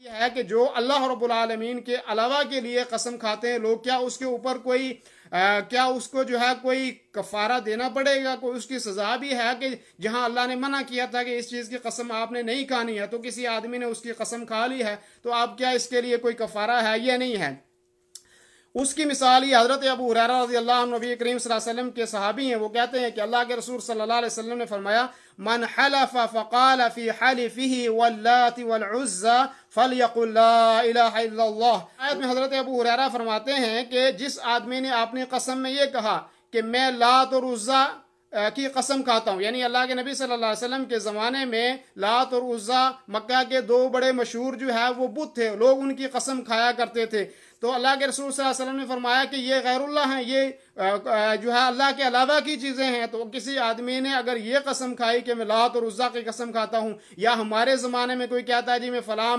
یہ ہے کہ جو اللہ رب العالمین کے علاوہ کے لیے قسم کھاتے ہیں لوگ، کیا اس کے اوپر کوئی کیا اس کو جو ہے کوئی کفارہ دینا پڑے گا، کوئی اس کی سزا بھی ہے کہ جہاں اللہ نے منع کیا تھا کہ اس چیز کی قسم آپ نے نہیں کھانی ہے تو کسی آدمی نے اس کی قسم کھا لی ہے تو اب کیا اس کے لیے کوئی کفارہ ہے یا نہیں ہے؟ اس کی مثال یہ حضرت ابو ہریرہ رضی اللہ عنہ، نبی کریم صلی اللہ علیہ وسلم کے صحابی ہیں، وہ کہتے ہیں کہ اللہ کے رسول صلی اللہ علیہ وسلم نے فرمایا من حلف فقال في حلفه واللات والعزى فليقل لا الہ الا اللہ۔ آیت میں حضرت ابو ہریرہ فرماتے ہیں کہ جس آدمی نے اپنی قسم میں یہ کہا کہ میں لات اور عزیٰ کی قسم کھاتا ہوں، یعنی اللہ کے نبی صلی اللہ علیہ وسلم کے زمانے میں لات اور عزیٰ مکہ کے دو بڑے مشہور جو ہے وہ بت تھے، لوگ ان کی قسم کھایا کرتے تھے، تو اللہ کے رسول صلی اللہ علیہ وسلم نے فرمایا کہ یہ غیر اللہ ہیں، یہ جو ہے اللہ کے علاوہ کی چیزیں ہیں۔ تو کسی آدمی نے اگر یہ قسم کھائی کہ میں لات اور عزیٰ کی قسم کھاتا ہوں، یا ہمارے زمانے میں کوئی کہتا ہے جی میں فلاں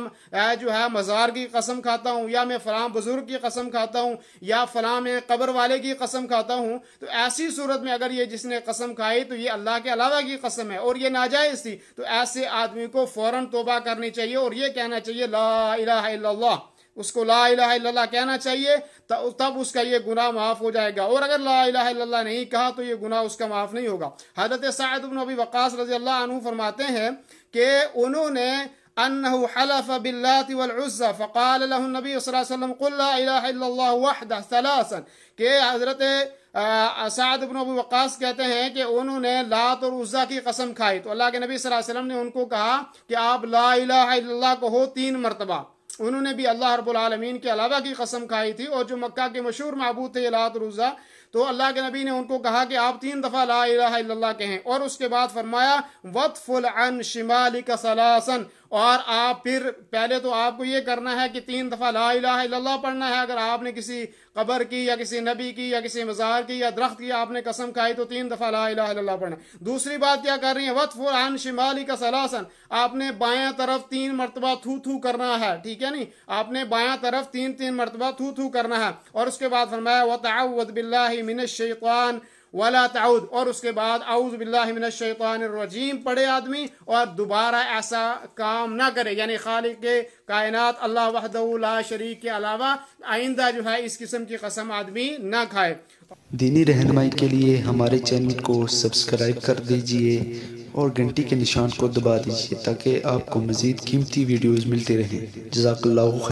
جو ہے مزار کی قسم کھاتا ہوں، یا میں فلاں بزرگ کی قسم کھاتا ہوں، یا فلاں میں قبر والے کی قسم کھاتا ہوں، تو ایسی صورت میں اگر یہ جس نے قسم کھائی تو یہ اللہ کے علاوہ کی قسم ہے اور یہ ناجائز تھی، تو ایسے آدمی کو فوراً توبہ کرنی چاہیے اور یہ کہنا چاہیے لا الہ الا اللہ، اس کو لا الہ الا اللہ کہنا چاہیے، تب اس کا یہ گناہ معاف ہو جائے گا، اور اگر لا الہ الا اللہ نہیں کہا تو یہ گناہ اس کا معاف نہیں ہوگا۔ حضرت سعد بن ابی وقاص رضی اللہ عنہ فرماتے ہیں کہ انہوں نے انہو حلف باللات والعزى فقال له النبی صلی اللہ علیہ وسلم قل لا الہ الا اللہ وحدہ ثلاثا، کہ حضرت سعد بن ابی وقاص کہتے ہیں کہ انہوں نے لات اور عزیٰ کی قسم کھائی تو اللہ کے نبی صلی اللہ علیہ وسلم نے ان کو کہا کہ آپ لا الہ الا اللہ کہو 3 مرتبہ۔ انہوں نے بھی اللہ رب العالمین کے علاوہ کی قسم کھائی تھی اور جو مکہ کے مشہور معبود تھے لات اور عزیٰ، تو اللہ کے نبی نے ان کو کہا کہ آپ 3 دفعہ لا الہ الا اللہ کہیں، اور اس کے بعد فرمایا وَطْفُلْ عَنْ شِمَالِكَ ثَلَاثًا، اور آپ پھر پہلے تو آپ کو یہ کرنا ہے کہ 3 دفعہ لا الہ الا اللہ پڑھنا ہے، اگر آپ نے کسی قبر کی یا کسی نبی کی یا کسی مزار کی یا درخت کی آپ نے قسم کھائی تو 3 دفعہ لا الہ الا اللہ پڑھنا ہے۔ دوسری بات کیا کر رہی ہیں وَطْفُلْ عَنْ شِمَالِكَ ثَلَاثًا، آپ نے بائیں طرف 3 مرتبہ تھو تھو کرنا ہے، ٹھیک ہے نہیں، آپ نے بائیں طرف 3 مرتبہ تھو تھو کرنا ہے، اور اس کے بعد فرمایا وَتَعَوَّذْ بِاللَّهِ مِنَ الشَّيْطَانِ وَلَا تَعُودْ، اور اس کے بعد اعوذ باللہ من الشیطان الرجیم پڑھے آدمی اور دوبارہ ایسا کام نہ کرے، یعنی خالق کے کائنات اللہ وحدہ لا شریک کے علاوہ آئندہ جو ہے اس قسم کی قسم آدمی نہ کھائے۔ دینی رہنمائی کے لیے ہمارے چینل کو سبسکرائب کر دیجئے اور گھنٹی کے نشان کو دبا دیجئے تاکہ آپ کو مزید قیمتی ویڈیوز ملتے رہیں۔ جزاک اللہ خیر۔